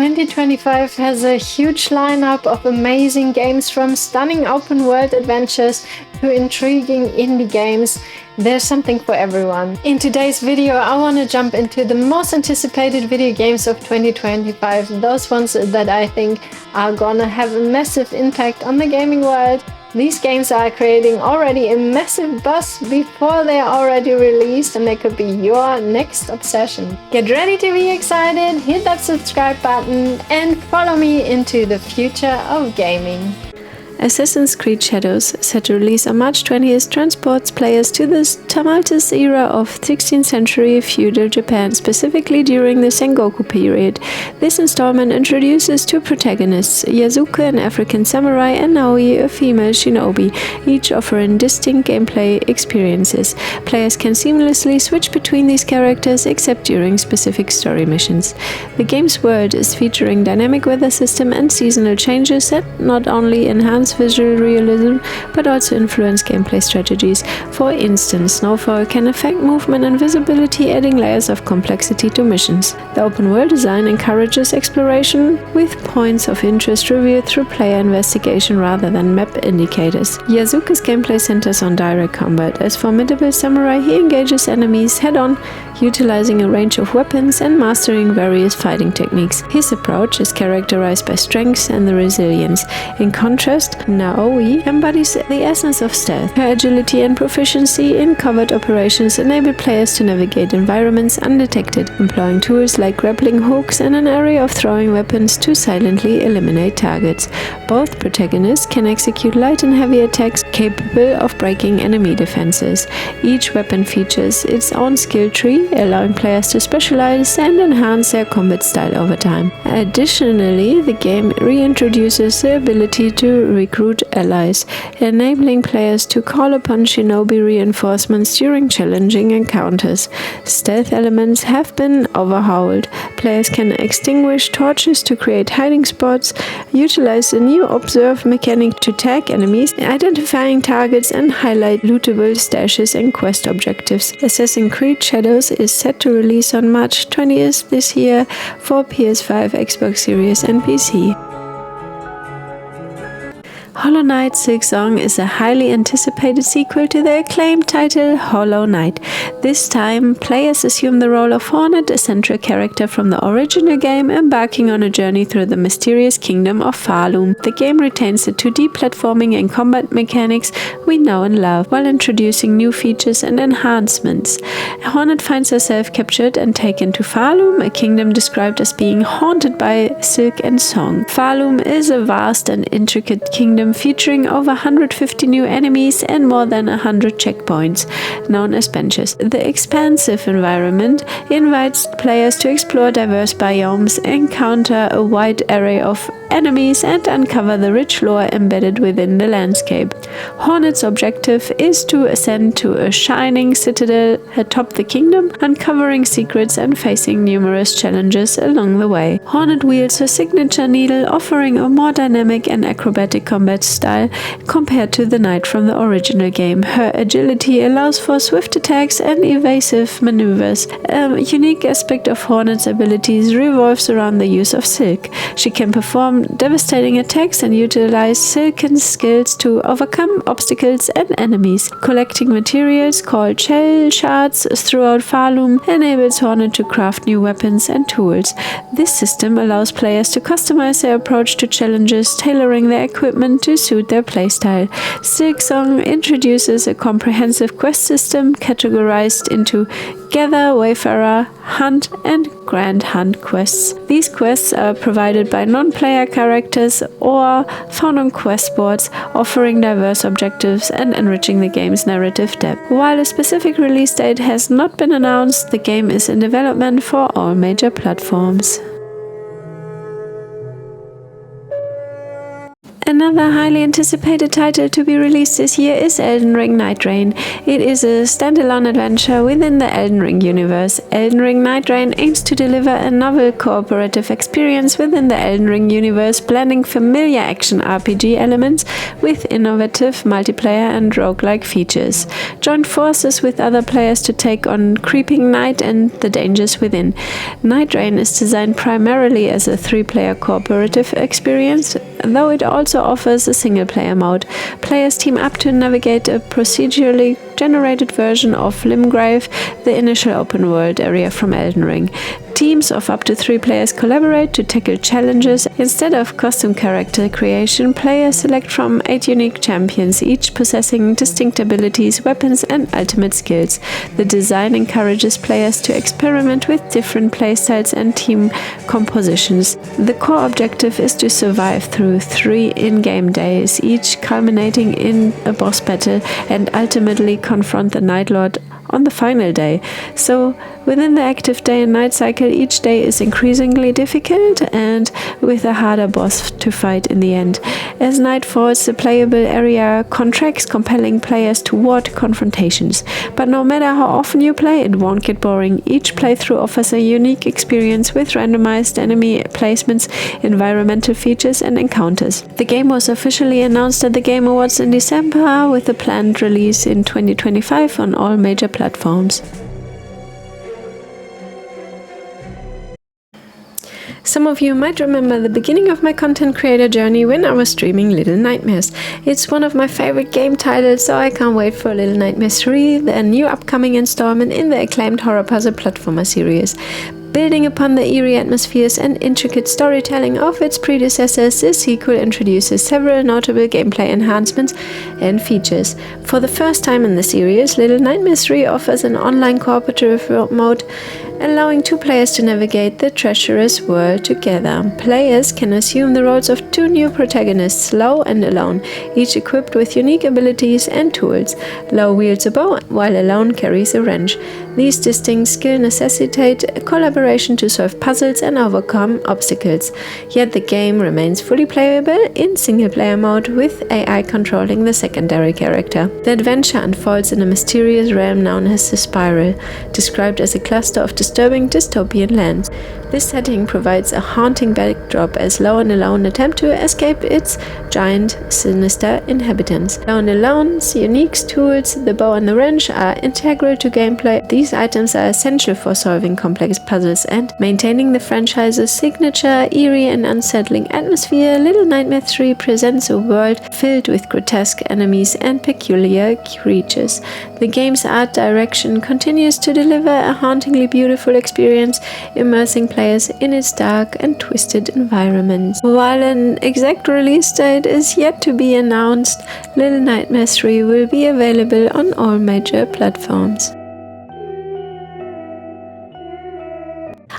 2025 has a huge lineup of amazing games, from stunning open world adventures to intriguing indie games. There's something for everyone. In today's video, I want to jump into the most anticipated video games of 2025, those ones that I think are gonna have a massive impact on the gaming world. These games are creating already a massive buzz before they are already released, and they could be your next obsession. Get ready to be excited, hit that subscribe button, and follow me into the future of gaming. Assassin's Creed Shadows, set to release on March 20th, transports players to the tumultuous era of 16th century feudal Japan, specifically during the Sengoku period. This installment introduces two protagonists, Yasuke, an African samurai, and Naoi, a female shinobi, each offering distinct gameplay experiences. Players can seamlessly switch between these characters except during specific story missions. The game's world is featuring dynamic weather system and seasonal changes that not only enhance visual realism but also influence gameplay strategies. For instance, snowfall can affect movement and visibility, adding layers of complexity to missions. The open world design encourages exploration, with points of interest revealed through player investigation rather than map indicators. Yasuke's gameplay centers on direct combat. As formidable samurai, he engages enemies head-on, utilizing a range of weapons and mastering various fighting techniques. His approach is characterized by strength and the resilience. In contrast, Naoi embodies the essence of stealth. Her agility and proficiency in covert operations enable players to navigate environments undetected, employing tools like grappling hooks and an array of throwing weapons to silently eliminate targets. Both protagonists can execute light and heavy attacks capable of breaking enemy defenses. Each weapon features its own skill tree, allowing players to specialize and enhance their combat style over time. Additionally, the game reintroduces the ability to recruit allies, enabling players to call upon shinobi reinforcements during challenging encounters. Stealth elements have been overhauled. Players can extinguish torches to create hiding spots, utilize the new observe mechanic to tag enemies, identifying targets, and highlight lootable stashes and quest objectives. Assassin's Creed Shadows is set to release on March 20th this year for PS5, Xbox Series and PC. Hollow Knight Silksong is a highly anticipated sequel to the acclaimed title Hollow Knight. This time, players assume the role of Hornet, a central character from the original game, embarking on a journey through the mysterious kingdom of Falum. The game retains the 2D platforming and combat mechanics we know and love, while introducing new features and enhancements. Hornet finds herself captured and taken to Falum, a kingdom described as being haunted by silk and song. Falum is a vast and intricate kingdom featuring over 150 new enemies and more than 100 checkpoints, known as benches. The expansive environment invites players to explore diverse biomes, encounter a wide array of enemies, and uncover the rich lore embedded within the landscape. Hornet's objective is to ascend to a shining citadel atop the kingdom, uncovering secrets and facing numerous challenges along the way. Hornet wields her signature needle, offering a more dynamic and acrobatic combat style compared to the knight from the original game. Her agility allows for swift attacks and evasive maneuvers. A unique aspect of Hornet's abilities revolves around the use of silk. She can perform devastating attacks and utilize silken skills to overcome obstacles and enemies. Collecting materials called shell shards throughout Falum enables Hornet to craft new weapons and tools. This system allows players to customize their approach to challenges, tailoring their equipment to suit their playstyle. Silksong introduces a comprehensive quest system categorized into Gather, Wayfarer, Hunt, and Grand Hunt quests. These quests are provided by non-player characters or found on quest boards, offering diverse objectives and enriching the game's narrative depth. While a specific release date has not been announced, the game is in development for all major platforms. Another highly anticipated title to be released this year is Elden Ring Nightreign. It is a standalone adventure within the Elden Ring universe. Elden Ring Nightreign aims to deliver a novel cooperative experience within the Elden Ring universe, blending familiar action RPG elements with innovative multiplayer and roguelike features. Join forces with other players to take on creeping night and the dangers within. Nightreign is designed primarily as a 3-player cooperative experience, though it also offers a single-player mode. Players team up to navigate a procedurally generated version of Limgrave, the initial open-world area from Elden Ring. Teams of up to 3 players collaborate to tackle challenges. Instead of custom character creation, players select from 8 unique champions, each possessing distinct abilities, weapons, and ultimate skills. The design encourages players to experiment with different playstyles and team compositions. The core objective is to survive through 3 in-game days, each culminating in a boss battle, and ultimately confront the Night Lord on the final day. So within the active day and night cycle, each day is increasingly difficult and with a harder boss to fight in the end. As night falls, the playable area contracts, compelling players toward confrontations. But no matter how often you play, it won't get boring. Each playthrough offers a unique experience with randomized enemy placements, environmental features, and encounters. The game was officially announced at the Game Awards in December, with a planned release in 2025 on all major platforms. Some of you might remember the beginning of my content creator journey when I was streaming Little Nightmares. It's one of my favorite game titles, so I can't wait for Little Nightmares 3, the new upcoming installment in the acclaimed horror puzzle platformer series. Building upon the eerie atmospheres and intricate storytelling of its predecessors, this sequel introduces several notable gameplay enhancements and features. For the first time in the series, Little Nightmares 3 offers an online cooperative mode, allowing 2 players to navigate the treacherous world together. Players can assume the roles of 2 new protagonists, Low and Alone, each equipped with unique abilities and tools. Low wields a bow, while Alone carries a wrench. These distinct skills necessitate collaboration to solve puzzles and overcome obstacles. Yet the game remains fully playable in single-player mode, with AI controlling the secondary character. The adventure unfolds in a mysterious realm known as the Spiral, described as a cluster of disturbing dystopian lands. This setting provides a haunting backdrop as Low and Alone attempt to escape its giant, sinister inhabitants. Low and Alone's unique tools, the bow and the wrench, are integral to gameplay. These items are essential for solving complex puzzles and maintaining the franchise's signature eerie and unsettling atmosphere. Little Nightmares 3 presents a world filled with grotesque enemies and peculiar creatures. The game's art direction continues to deliver a hauntingly beautiful experience, immersing players in its dark and twisted environments. While an exact release date is yet to be announced, Little Nightmares 3 will be available on all major platforms.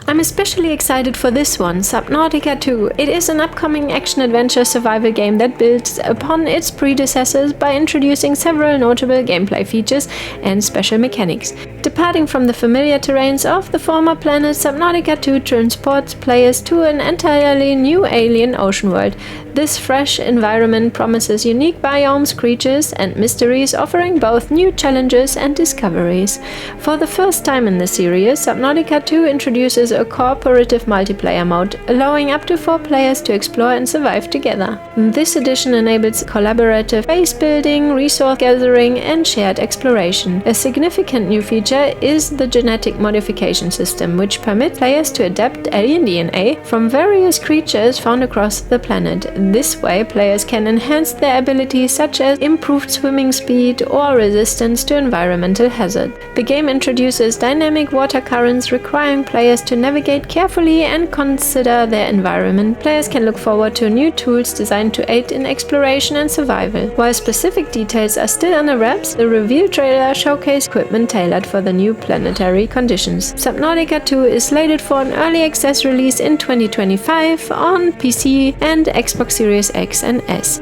I'm especially excited for this one, Subnautica 2. It is an upcoming action-adventure survival game that builds upon its predecessors by introducing several notable gameplay features and special mechanics. Departing from the familiar terrains of the former planet, Subnautica 2 transports players to an entirely new alien ocean world. This fresh environment promises unique biomes, creatures, and mysteries, offering both new challenges and discoveries. For the first time in the series, Subnautica 2 introduces a cooperative multiplayer mode, allowing up to 4 players to explore and survive together. This edition enables collaborative base building, resource gathering, and shared exploration. A significant new feature is the genetic modification system, which permits players to adapt alien DNA from various creatures found across the planet. This way, players can enhance their abilities such as improved swimming speed or resistance to environmental hazard. The game introduces dynamic water currents, requiring players to navigate carefully and consider their environment. Players can look forward to new tools designed to aid in exploration and survival. While specific details are still under wraps, the reveal trailer showcased equipment tailored for the new planetary conditions. Subnautica 2 is slated for an early access release in 2025 on PC and Xbox Series X and S.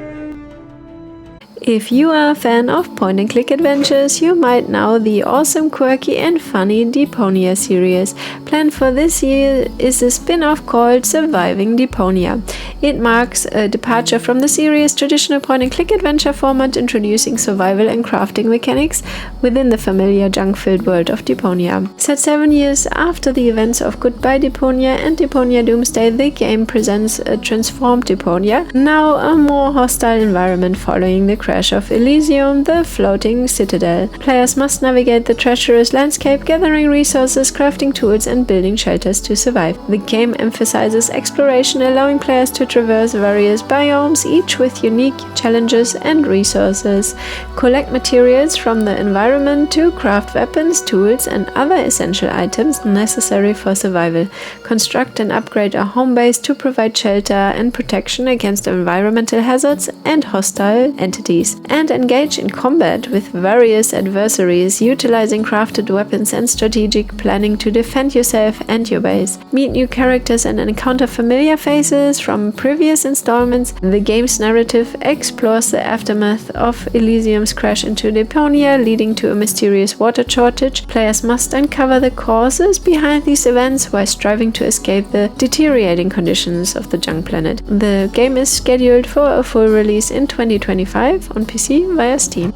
If you are a fan of point-and-click adventures, you might know the awesome, quirky and funny Deponia series. Planned for this year is a spin-off called Surviving Deponia. It marks a departure from the series' traditional point-and-click adventure format, introducing survival and crafting mechanics within the familiar junk-filled world of Deponia. Set 7 years after the events of Goodbye Deponia and Deponia Doomsday, the game presents a transformed Deponia, now a more hostile environment following the crash of Elysium, the floating citadel. Players must navigate the treacherous landscape, gathering resources, crafting tools, and building shelters to survive. The game emphasizes exploration, allowing players to traverse various biomes, each with unique challenges and resources. Collect materials from the environment to craft weapons, tools, and other essential items necessary for survival. Construct and upgrade a home base to provide shelter and protection against environmental hazards and hostile entities. And engage in combat with various adversaries, utilizing crafted weapons and strategic planning to defend yourself and your base. Meet new characters and encounter familiar faces from previous installments. The game's narrative explores the aftermath of Elysium's crash into Deponia, leading to a mysterious water shortage. Players must uncover the causes behind these events while striving to escape the deteriorating conditions of the junk planet. The game is scheduled for a full release in 2025 on PC via Steam.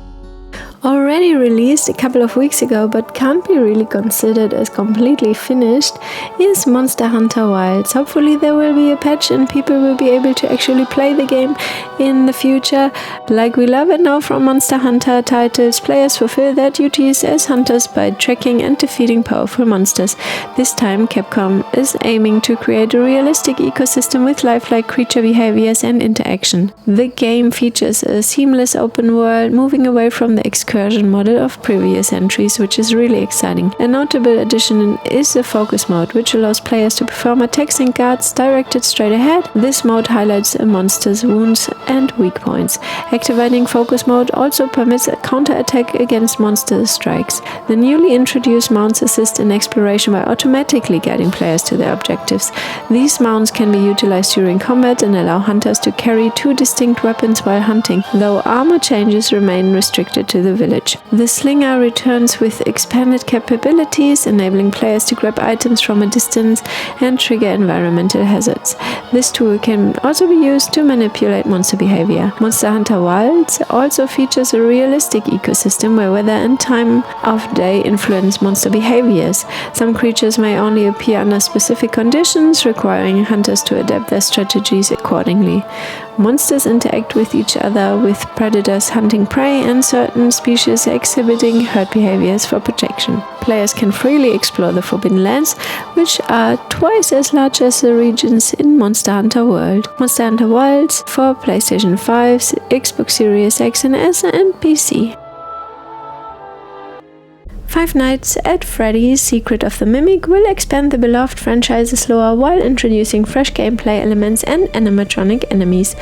Already released a couple of weeks ago but can't be really considered as completely finished is Monster Hunter Wilds. Hopefully there will be a patch and people will be able to actually play the game in the future. Like we love it now from Monster Hunter titles, players fulfill their duties as hunters by tracking and defeating powerful monsters. This time Capcom is aiming to create a realistic ecosystem with lifelike creature behaviors and interaction. The game features a seamless open world, moving away from the excursion model of previous entries, which is really exciting. A notable addition is the focus mode, which allows players to perform attacks and guards directed straight ahead. This mode highlights a monster's wounds and weak points. Activating focus mode also permits a counter-attack against monster strikes. The newly introduced mounts assist in exploration by automatically guiding players to their objectives. These mounts can be utilized during combat and allow hunters to carry 2 distinct weapons while hunting, though armor changes remain restricted to the village. The slinger returns with expanded capabilities, enabling players to grab items from a distance and trigger environmental hazards. This tool can also be used to manipulate monster behavior. Monster Hunter Wilds also features a realistic ecosystem where weather and time of day influence monster behaviors. Some creatures may only appear under specific conditions, requiring hunters to adapt their strategies accordingly. Monsters interact with each other, with predators hunting prey and certain species exhibiting herd behaviors for protection. Players can freely explore the Forbidden Lands, which are twice as large as the regions in Monster Hunter World. Monster Hunter Wilds for PlayStation 5, Xbox Series X and S, and PC. Five Nights at Freddy's Secret of the Mimic will expand the beloved franchise's lore while introducing fresh gameplay elements and animatronic enemies.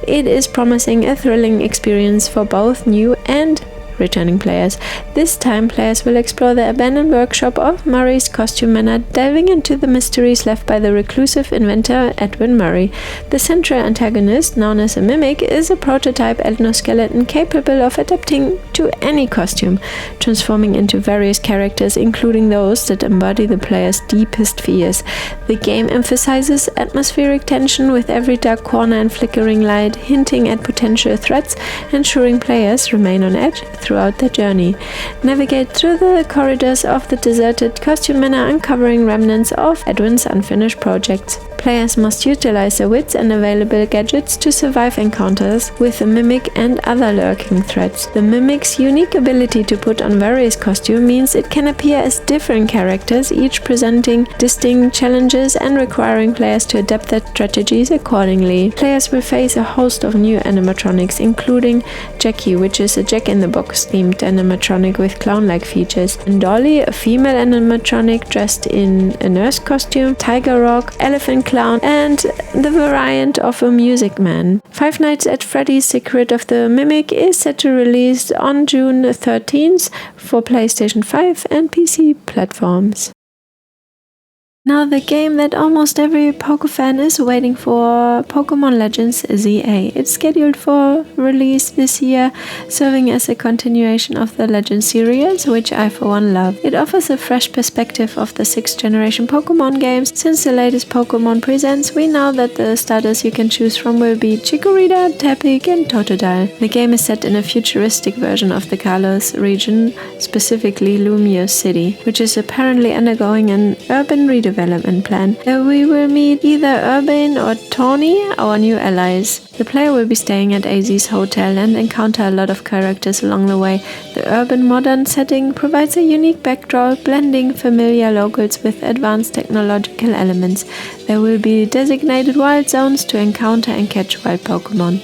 It is promising a thrilling experience for both new and returning players. This time, players will explore the abandoned workshop of Murray's Costume Manor, delving into the mysteries left by the reclusive inventor Edwin Murray. The central antagonist, known as a Mimic, is a prototype endoskeleton capable of adapting to any costume, transforming into various characters, including those that embody the player's deepest fears. The game emphasizes atmospheric tension with every dark corner and flickering light, hinting at potential threats, ensuring players remain on edge throughout their journey. Navigate through the corridors of the deserted Costume Manor, uncovering remnants of Edwin's unfinished projects. Players must utilize their wits and available gadgets to survive encounters with the Mimic and other lurking threats. The Mimic's unique ability to put on various costumes means it can appear as different characters, each presenting distinct challenges and requiring players to adapt their strategies accordingly. Players will face a host of new animatronics, including Jackie, which is a Jack-in-the-Box themed animatronic with clown-like features, and Dolly, a female animatronic dressed in a nurse costume, Tiger Rock, Elephant Clown, and the variant of a Music Man. Five Nights at Freddy's Secret of the Mimic is set to release on June 13th for PlayStation 5 and PC platforms. Now the game that almost every Pokefan is waiting for, Pokémon Legends ZA. It's scheduled for release this year, serving as a continuation of the Legends series, which I for one love. It offers a fresh perspective of the 6th generation Pokémon games. Since the latest Pokémon Presents, we know that the starters you can choose from will be Chikorita, Tepig and Totodile. The game is set in a futuristic version of the Kalos region, specifically Lumiose City, which is apparently undergoing an urban redevelopment plan. We will meet either Urbane or Tawny, our new allies. The player will be staying at AZ's hotel and encounter a lot of characters along the way. The urban modern setting provides a unique backdrop, blending familiar locals with advanced technological elements. There will be designated wild zones to encounter and catch wild Pokémon.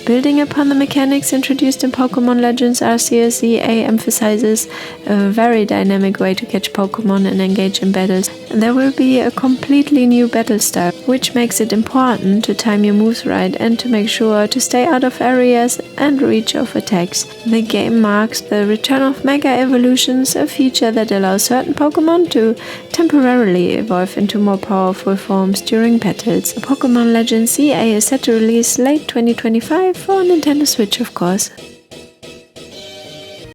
Building upon the mechanics introduced in Pokémon Legends, Arceus ZA emphasizes a very dynamic way to catch Pokémon and engage in battles. There will be a completely new battle style, which makes it important to time your moves right and to make sure to stay out of areas and reach of attacks. The game marks the return of Mega Evolutions, a feature that allows certain Pokémon to temporarily evolve into more powerful forms during battles. Pokémon Legends ZA is set to release late 2025 for Nintendo Switch, of course.